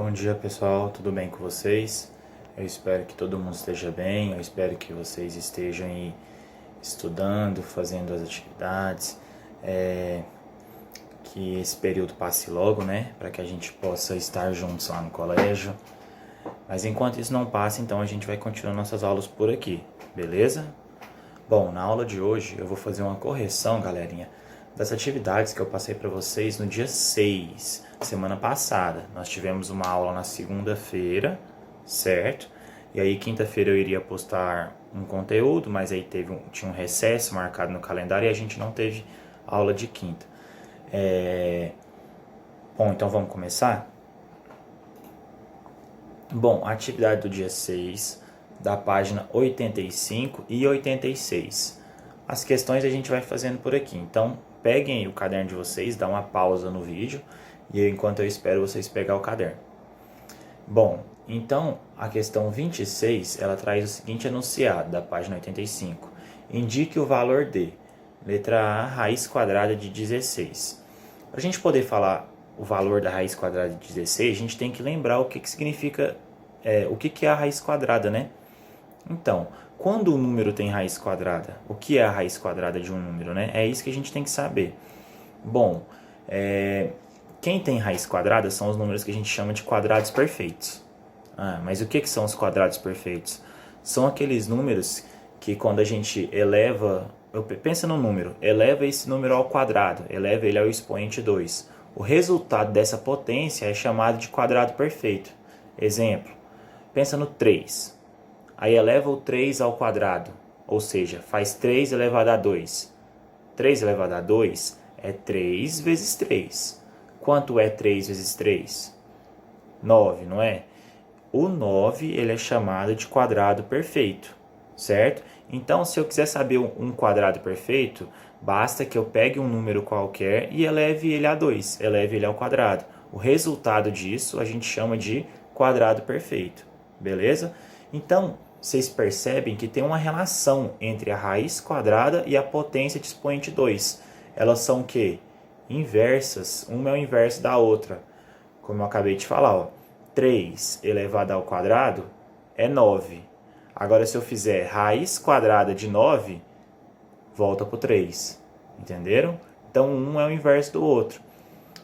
Bom dia pessoal, tudo bem com vocês? Eu espero que todo mundo esteja bem, eu espero que vocês estejam aí estudando, fazendo as atividades, que esse período passe logo, né? Para que a gente possa estar juntos lá no colégio. Mas enquanto isso não passa, então a gente vai continuar nossas aulas por aqui, beleza? Bom, na aula de hoje eu vou fazer uma correção, galerinha, das atividades que eu passei para vocês no dia 6, semana passada. Nós tivemos uma aula na segunda-feira, certo? E aí quinta-feira eu iria postar um conteúdo, mas aí tinha um recesso marcado no calendário e a gente não teve aula de quinta. Bom, então vamos começar? Bom, a atividade do dia 6, da página 85 e 86. As questões a gente vai fazendo por aqui, então peguem o caderno de vocês, dá uma pausa no vídeo e enquanto eu espero vocês pegar o caderno. Bom, então a questão 26, ela traz o seguinte enunciado da página 85. Indique o valor de letra A, raiz quadrada de 16. Para a gente poder falar o valor da raiz quadrada de 16, a gente tem que lembrar o que significa, o que é a raiz quadrada, né? Então, quando o número tem raiz quadrada, o que é a raiz quadrada de um número, né? É isso que a gente tem que saber. Bom, quem tem raiz quadrada são os números que a gente chama de quadrados perfeitos. Mas o que são os quadrados perfeitos? São aqueles números que quando a gente eleva, pensa no número, eleva esse número ao quadrado, eleva ele ao expoente 2. O resultado dessa potência é chamado de quadrado perfeito. Exemplo, pensa no 3. Aí eleva o 3 ao quadrado, ou seja, faz 3 elevado a 2. 3 elevado a 2 é 3 vezes 3. Quanto é 3 vezes 3? 9, não é? O 9 ele é chamado de quadrado perfeito, certo? Então, se eu quiser saber um quadrado perfeito, basta que eu pegue um número qualquer e eleve ele a 2, eleve ele ao quadrado. O resultado disso a gente chama de quadrado perfeito, beleza? Então, vocês percebem que tem uma relação entre a raiz quadrada e a potência de expoente 2. Elas são o quê? Inversas. Uma é o inverso da outra. Como eu acabei de falar, ó. 3 elevado ao quadrado é 9. Agora, se eu fizer raiz quadrada de 9, volta para o 3. Entenderam? Então, um é o inverso do outro.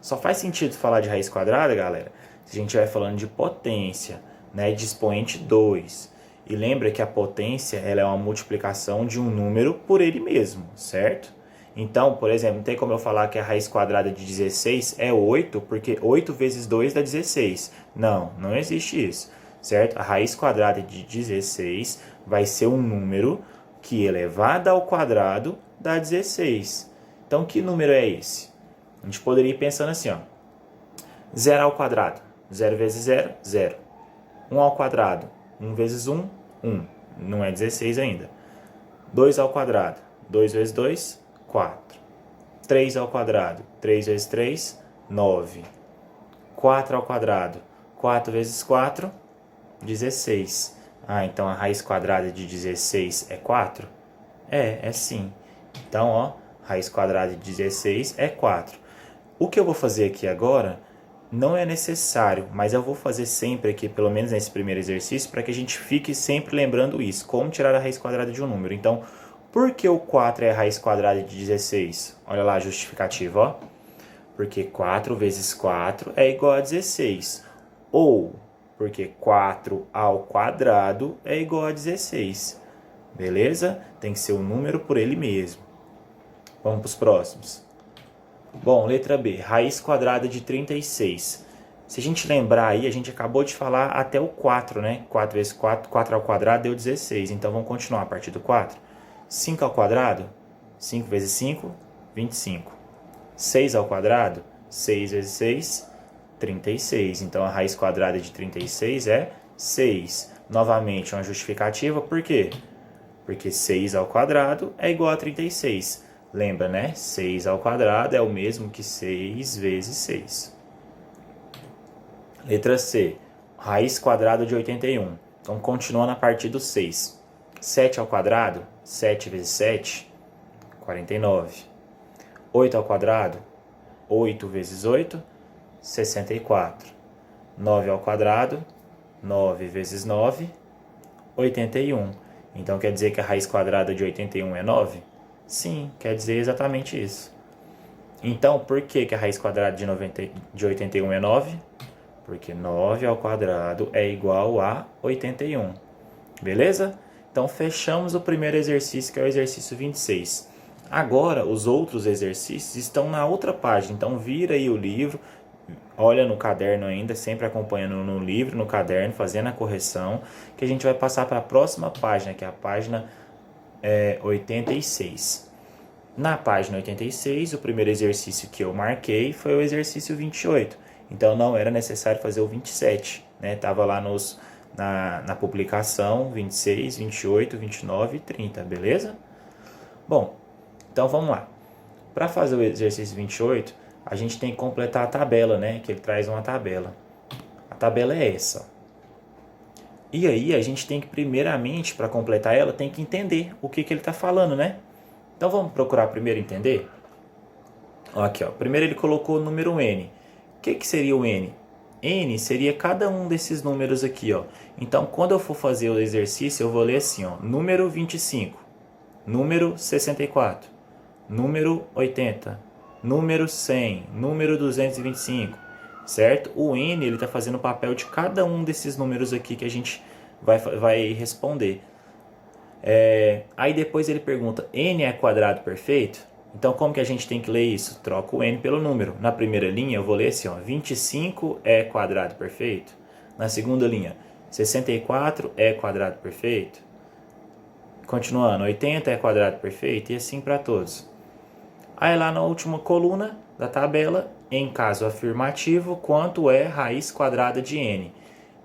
Só faz sentido falar de raiz quadrada, galera, se a gente estiver falando de potência, né, de expoente 2. E lembra que a potência ela é uma multiplicação de um número por ele mesmo, certo? Então, por exemplo, não tem como eu falar que a raiz quadrada de 16 é 8, porque 8 vezes 2 dá 16. Não, não existe isso, certo? A raiz quadrada de 16 vai ser um número que elevado ao quadrado dá 16. Então, que número é esse? A gente poderia ir pensando assim, ó. 0 ao quadrado. 0 vezes 0, 0. 1 ao quadrado. 1 vezes 1, 1. Não é 16 ainda. 2 ao quadrado. 2 vezes 2, 4. 3 ao quadrado. 3 vezes 3, 9. 4 ao quadrado. 4 vezes 4, 16. Então a raiz quadrada de 16 é 4? É sim. Então, ó, raiz quadrada de 16 é 4. O que eu vou fazer aqui agora não é necessário, mas eu vou fazer sempre aqui, pelo menos nesse primeiro exercício, para que a gente fique sempre lembrando isso, como tirar a raiz quadrada de um número. Então, por que o 4 é a raiz quadrada de 16? Olha lá a justificativa, ó. Porque 4 vezes 4 é igual a 16. Ou porque 4 ao quadrado é igual a 16. Beleza? Tem que ser um número por ele mesmo. Vamos para os próximos. Bom, letra B, raiz quadrada de 36. Se a gente lembrar aí, a gente acabou de falar até o 4, né? 4 vezes 4, 4 ao quadrado deu 16. Então, vamos continuar a partir do 4. 5 ao quadrado, 5 vezes 5, 25. 6 ao quadrado, 6 vezes 6, 36. Então, a raiz quadrada de 36 é 6. Novamente, uma justificativa, por quê? Porque 6 ao quadrado é igual a 36. Lembra, né? 6 ao quadrado é o mesmo que 6 vezes 6. Letra C. Raiz quadrada de 81. Então, continuando a partir do 6. 7 ao quadrado, 7 vezes 7, 49. 8 ao quadrado, 8 vezes 8, 64. 9 ao quadrado, 9 vezes 9, 81. Então quer dizer que a raiz quadrada de 81 é 9? Sim, quer dizer exatamente isso. Então, por que a raiz quadrada de 81 é 9? Porque 9 ao quadrado é igual a 81. Beleza? Então, fechamos o primeiro exercício, que é o exercício 26. Agora, os outros exercícios estão na outra página. Então, vira aí o livro, olha no caderno ainda, sempre acompanhando no livro, no caderno, fazendo a correção, que a gente vai passar para a próxima página, que é a página 86. Na página 86, o primeiro exercício que eu marquei foi o exercício 28. Então, não era necessário fazer o 27, né? Estava lá na publicação 26, 28, 29 e 30, beleza? Bom, então vamos lá. Para fazer o exercício 28, a gente tem que completar a tabela, né? Que ele traz uma tabela. A tabela é essa. E aí a gente tem que, primeiramente, para completar ela, tem que entender o que ele está falando, né? Então vamos procurar primeiro entender? Aqui, ó. Primeiro ele colocou o número N. O que seria o N? N seria cada um desses números aqui, ó. Então, quando eu for fazer o exercício, eu vou ler assim, ó. Número 25, número 64, número 80, número 100, número 225, certo? O N, ele está fazendo o papel de cada um desses números aqui que a gente vai responder. Aí depois ele pergunta, N é quadrado perfeito? Então, como que a gente tem que ler isso? Troca o N pelo número. Na primeira linha, eu vou ler assim, ó, 25 é quadrado perfeito. Na segunda linha, 64 é quadrado perfeito. Continuando, 80 é quadrado perfeito e assim para todos. Aí lá na última coluna da tabela, em caso afirmativo, quanto é raiz quadrada de N?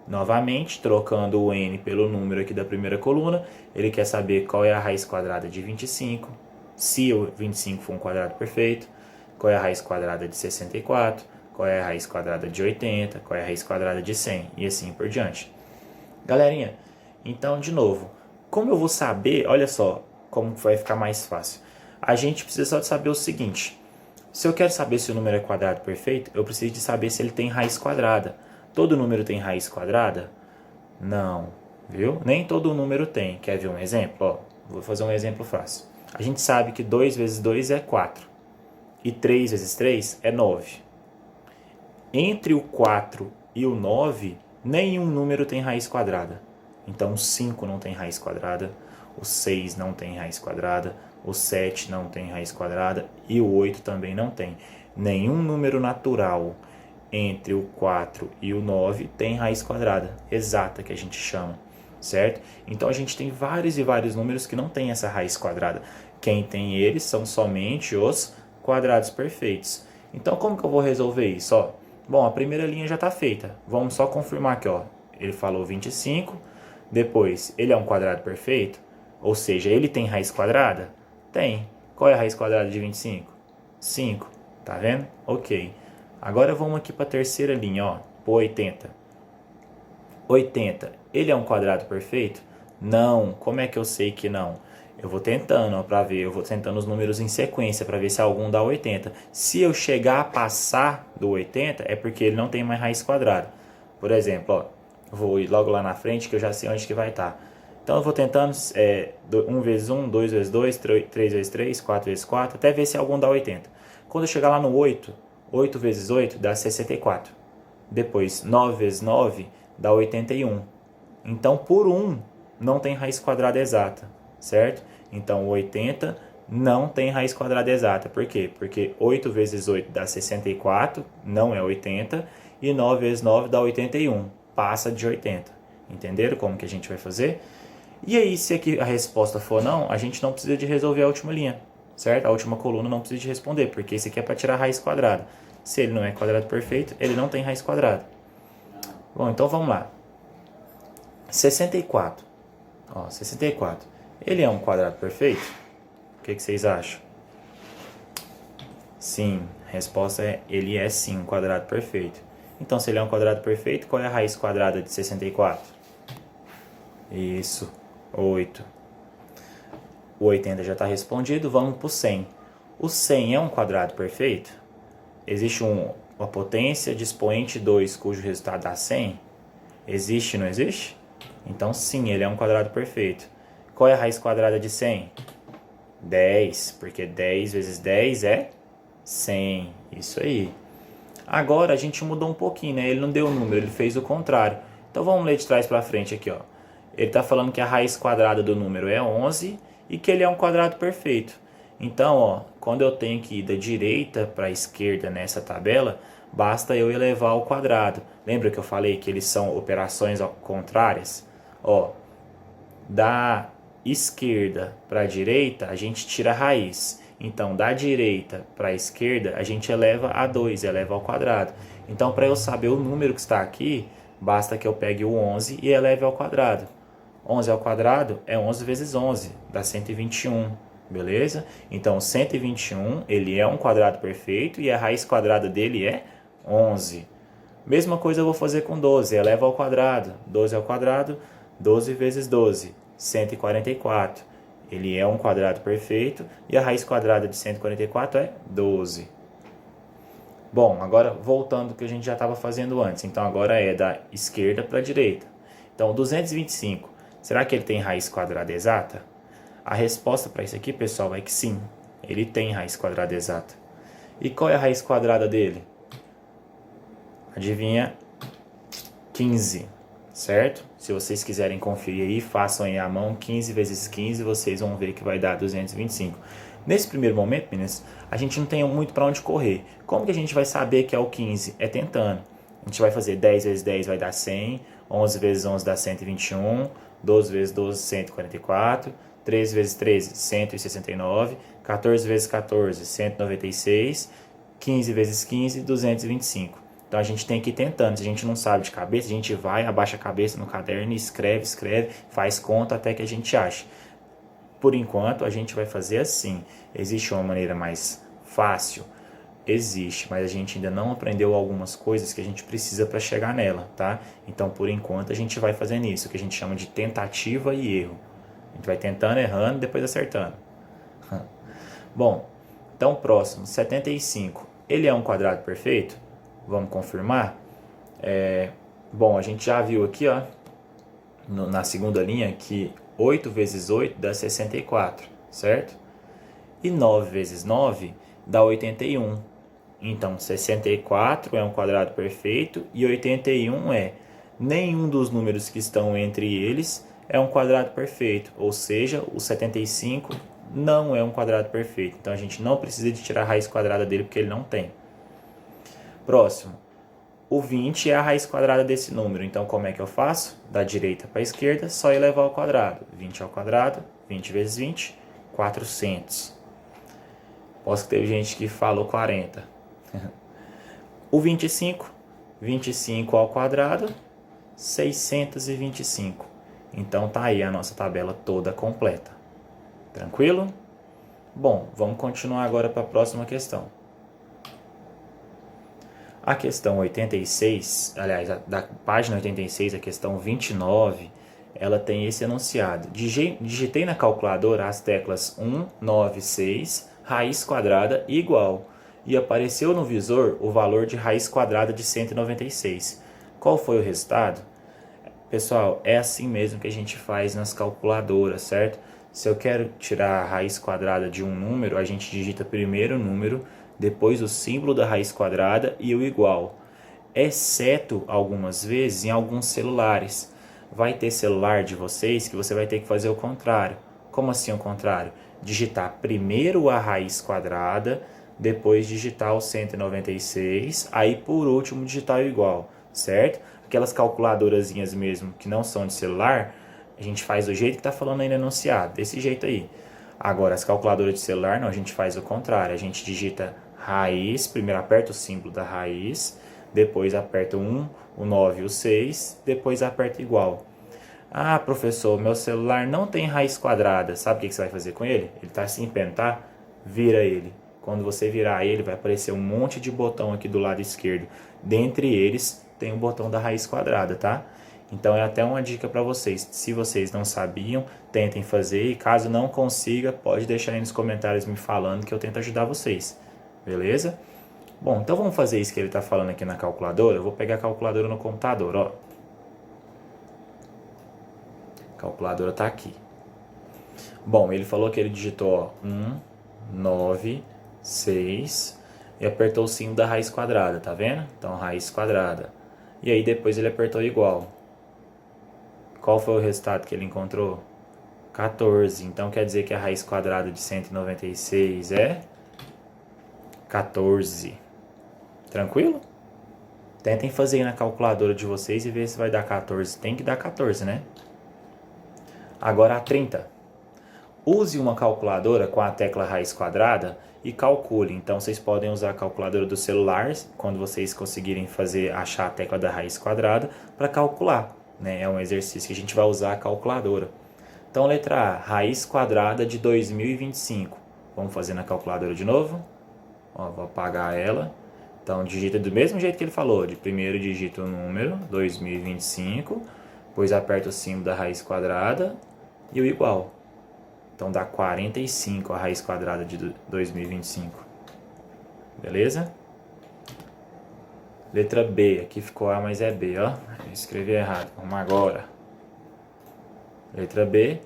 Novamente, trocando o N pelo número aqui da primeira coluna, ele quer saber qual é a raiz quadrada de 25, se o 25 for um quadrado perfeito, qual é a raiz quadrada de 64, qual é a raiz quadrada de 80, qual é a raiz quadrada de 100 e assim por diante. Galerinha, então de novo, como eu vou saber, olha só como vai ficar mais fácil. A gente precisa só de saber o seguinte, se eu quero saber se o número é quadrado perfeito, eu preciso de saber se ele tem raiz quadrada. Todo número tem raiz quadrada? Não, viu? Nem todo número tem. Quer ver um exemplo? Ó, vou fazer um exemplo fácil. A gente sabe que 2 vezes 2 é 4 e 3 vezes 3 é 9. Entre o 4 e o 9, nenhum número tem raiz quadrada. Então o 5 não tem raiz quadrada, o 6 não tem raiz quadrada, o 7 não tem raiz quadrada e o 8 também não tem. Nenhum número natural entre o 4 e o 9 tem raiz quadrada, exata que a gente chama, certo? Então a gente tem vários e vários números que não tem essa raiz quadrada. Quem tem eles são somente os quadrados perfeitos. Então como que eu vou resolver isso? Ó, bom, a primeira linha já está feita. Vamos só confirmar aqui, ó. Ele falou 25, depois ele é um quadrado perfeito, ou seja, ele tem raiz quadrada? Tem. Qual é a raiz quadrada de 25? 5, tá vendo? Ok. Agora vamos aqui para a terceira linha, ó, por 80. 80, ele é um quadrado perfeito? Não. Como é que eu sei que não? Eu vou tentando, ó, para ver, eu vou tentando os números em sequência para ver se algum dá 80. Se eu chegar a passar do 80, é porque ele não tem mais raiz quadrada. Por exemplo, ó, vou ir logo lá na frente que eu já sei onde que vai estar. Então eu vou tentando 1 vezes 1, 2 vezes 2, 3 vezes 3, 4 vezes 4, até ver se algum dá 80. Quando eu chegar lá no 8, 8 vezes 8 dá 64. Depois, 9 vezes 9 dá 81. Então, por 1, não tem raiz quadrada exata, certo? Então, 80 não tem raiz quadrada exata. Por quê? Porque 8 vezes 8 dá 64, não é 80. E 9 vezes 9 dá 81, passa de 80. Entenderam como que a gente vai fazer? E aí, se aqui a resposta for não, a gente não precisa de resolver a última linha, certo? A última coluna não precisa de responder, porque esse aqui é para tirar a raiz quadrada. Se ele não é quadrado perfeito, ele não tem raiz quadrada. Bom, então vamos lá. 64. Ó, 64. Ele é um quadrado perfeito? O que vocês acham? Sim, a resposta é ele é sim um quadrado perfeito. Então, se ele é um quadrado perfeito, qual é a raiz quadrada de 64? Isso, 8. O 80 já está respondido, vamos para o 100. O 100 é um quadrado perfeito? Existe a potência de expoente 2, cujo resultado dá 100? Existe, não existe? Então sim, ele é um quadrado perfeito. Qual é a raiz quadrada de 100? 10, porque 10 vezes 10 é 100. Isso aí. Agora a gente mudou um pouquinho, né? Ele não deu o número, ele fez o contrário. Então vamos ler de trás para frente aqui, ó. Ele está falando que a raiz quadrada do número é 11 e que ele é um quadrado perfeito. Então, ó, quando eu tenho que ir da direita para a esquerda nessa tabela, basta eu elevar ao quadrado. Lembra que eu falei que eles são operações contrárias? Ó, da esquerda para a direita, a gente tira a raiz. Então, da direita para a esquerda, a gente eleva a 2, eleva ao quadrado. Então, para eu saber o número que está aqui, basta que eu pegue o 11 e eleve ao quadrado. 11 ao quadrado é 11 vezes 11, dá 121, beleza? Então, 121, ele é um quadrado perfeito e a raiz quadrada dele é 11. Mesma coisa eu vou fazer com 12, eleva ao quadrado. 12 ao quadrado, 12 vezes 12, 144. Ele é um quadrado perfeito e a raiz quadrada de 144 é 12. Bom, agora voltando ao que a gente já estava fazendo antes. Então agora é da esquerda para a direita. Então 225, será que ele tem raiz quadrada exata? A resposta para isso aqui, pessoal, é que sim. Ele tem raiz quadrada exata. E qual é a raiz quadrada dele? Adivinha? 15, certo? Se vocês quiserem conferir aí, façam aí à mão, 15 vezes 15, vocês vão ver que vai dar 225. Nesse primeiro momento, meninas, a gente não tem muito para onde correr. Como que a gente vai saber que é o 15? É tentando. A gente vai fazer 10 vezes 10 vai dar 100, 11 vezes 11 dá 121, 12 vezes 12, 144, 13 vezes 13, 169, 14 vezes 14, 196, 15 vezes 15, 225. Então a gente tem que ir tentando. Se a gente não sabe de cabeça, a gente vai, abaixa a cabeça no caderno, escreve, faz conta até que a gente ache. Por enquanto, a gente vai fazer assim. Existe uma maneira mais fácil? Existe, mas a gente ainda não aprendeu algumas coisas que a gente precisa para chegar nela, tá? Então, por enquanto, a gente vai fazendo isso, que a gente chama de tentativa e erro. A gente vai tentando, errando, depois acertando. Bom, então próximo, 75. Ele é um quadrado perfeito? Vamos confirmar? Bom, a gente já viu aqui, ó, na segunda linha, que 8 vezes 8 dá 64, certo? E 9 vezes 9 dá 81. Então, 64 é um quadrado perfeito e 81 é. Nenhum dos números que estão entre eles é um quadrado perfeito, ou seja, o 75 não é um quadrado perfeito. Então, a gente não precisa de tirar a raiz quadrada dele porque ele não tem. Próximo. O 20 é a raiz quadrada desse número. Então, como é que eu faço? Da direita para a esquerda, só elevar ao quadrado. 20 ao quadrado, 20 vezes 20, 400. Posso que teve gente que falou 40. O 25, 25 ao quadrado, 625. Então, tá aí a nossa tabela toda completa. Tranquilo? Bom, vamos continuar agora para a próxima questão. A questão 86, aliás, da página 86, a questão 29, ela tem esse enunciado. Digitei na calculadora as teclas 1, 9, 6, raiz quadrada igual. E apareceu no visor o valor de raiz quadrada de 196. Qual foi o resultado? Pessoal, é assim mesmo que a gente faz nas calculadoras, certo? Se eu quero tirar a raiz quadrada de um número, a gente digita primeiro o número, depois o símbolo da raiz quadrada e o igual. Exceto algumas vezes em alguns celulares. Vai ter celular de vocês que você vai ter que fazer o contrário. Como assim o contrário? Digitar primeiro a raiz quadrada, depois digitar o 196, aí por último digitar o igual, certo? Aquelas calculadorazinhas mesmo que não são de celular, a gente faz do jeito que está falando aí no enunciado, desse jeito aí. Agora, as calculadoras de celular, não, a gente faz o contrário. A gente digita raiz, primeiro aperta o símbolo da raiz, depois aperta o 1, o 9 e o 6, depois aperta igual. Ah, professor, meu celular não tem raiz quadrada. Sabe o que você vai fazer com ele? Ele está assim, tá? Vira ele. Quando você virar ele, vai aparecer um monte de botão aqui do lado esquerdo. Dentre eles, tem o botão da raiz quadrada, tá? Então é até uma dica para vocês. Se vocês não sabiam, tentem fazer. E caso não consiga, pode deixar aí nos comentários me falando que eu tento ajudar vocês. Beleza? Bom, então vamos fazer isso que ele está falando aqui na calculadora. Eu vou pegar a calculadora no computador, ó. A calculadora está aqui. Bom, ele falou que ele digitou, ó, 1, 9, 6 e apertou o símbolo da raiz quadrada, tá vendo? Então, raiz quadrada. E aí depois ele apertou igual. Qual foi o resultado que ele encontrou? 14. Então quer dizer que a raiz quadrada de 196 é 14. Tranquilo? Tentem fazer aí na calculadora de vocês e ver se vai dar 14. Tem que dar 14, né? Agora a 30. Use uma calculadora com a tecla raiz quadrada e calcule. Então vocês podem usar a calculadora do celular quando vocês conseguirem achar a tecla da raiz quadrada para calcular, né? É um exercício que a gente vai usar a calculadora. Então letra A, raiz quadrada de 2025. Vamos fazer na calculadora de novo. Ó, vou apagar ela. Então digita do mesmo jeito que ele falou. De primeiro digita o número 2025, depois aperta o símbolo da raiz quadrada e o igual. Então dá 45 a raiz quadrada de 2025. Beleza? Letra B, aqui ficou A, mas é B, ó. Eu escrevi errado, vamos agora. Letra B,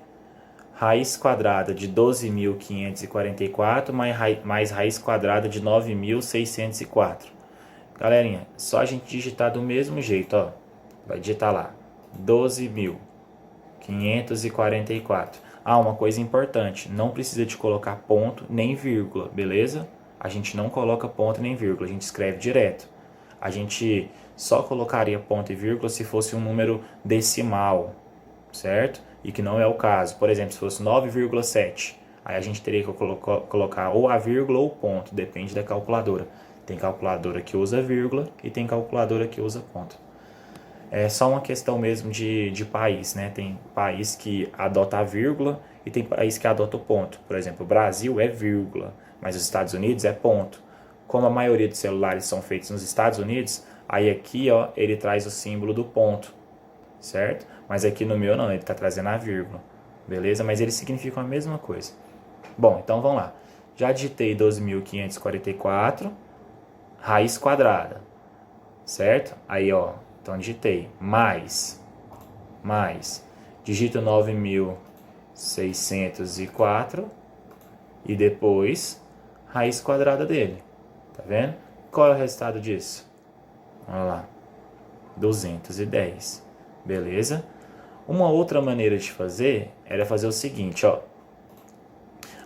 raiz quadrada de 12.544 mais raiz quadrada de 9.604. Galerinha, só a gente digitar do mesmo jeito, ó. Vai digitar lá, 12.544. Ah, uma coisa importante, não precisa de colocar ponto nem vírgula, beleza? A gente não coloca ponto nem vírgula, a gente escreve direto. A gente só colocaria ponto e vírgula se fosse um número decimal, certo? E que não é o caso. Por exemplo, se fosse 9,7, aí a gente teria que colocar ou a vírgula ou o ponto, depende da calculadora. Tem calculadora que usa vírgula e tem calculadora que usa ponto. É só uma questão mesmo de país, né? Tem país que adota a vírgula e tem país que adota o ponto. Por exemplo, o Brasil é vírgula, mas os Estados Unidos é ponto. Como a maioria dos celulares são feitos nos Estados Unidos, aí aqui, ó, ele traz o símbolo do ponto, certo? Mas aqui no meu não, ele está trazendo a vírgula, beleza? Mas eles significam a mesma coisa. Bom, então vamos lá. Já digitei 12.544, raiz quadrada, certo? Aí, ó, então digitei mais, digito 9.604 e depois raiz quadrada dele, tá vendo? Qual é o resultado disso? Olha lá, 210, beleza? Uma outra maneira de fazer era fazer o seguinte, ó.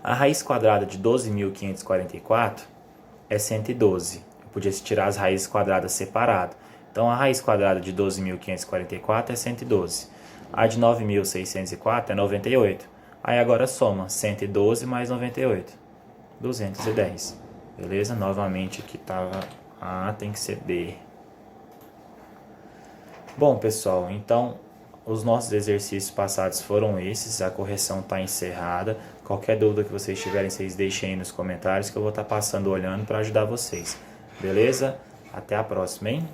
A raiz quadrada de 12.544 é 112. Eu podia tirar as raízes quadradas separado. Então, a raiz quadrada de 12.544 é 112. A de 9.604 é 98. Aí agora soma 112 mais 98. 210. Beleza? Novamente aqui estava A, tem que ser B. Bom, pessoal, então os nossos exercícios passados foram esses. A correção está encerrada. Qualquer dúvida que vocês tiverem, vocês deixem aí nos comentários que eu vou estar passando olhando para ajudar vocês. Beleza? Até a próxima, hein?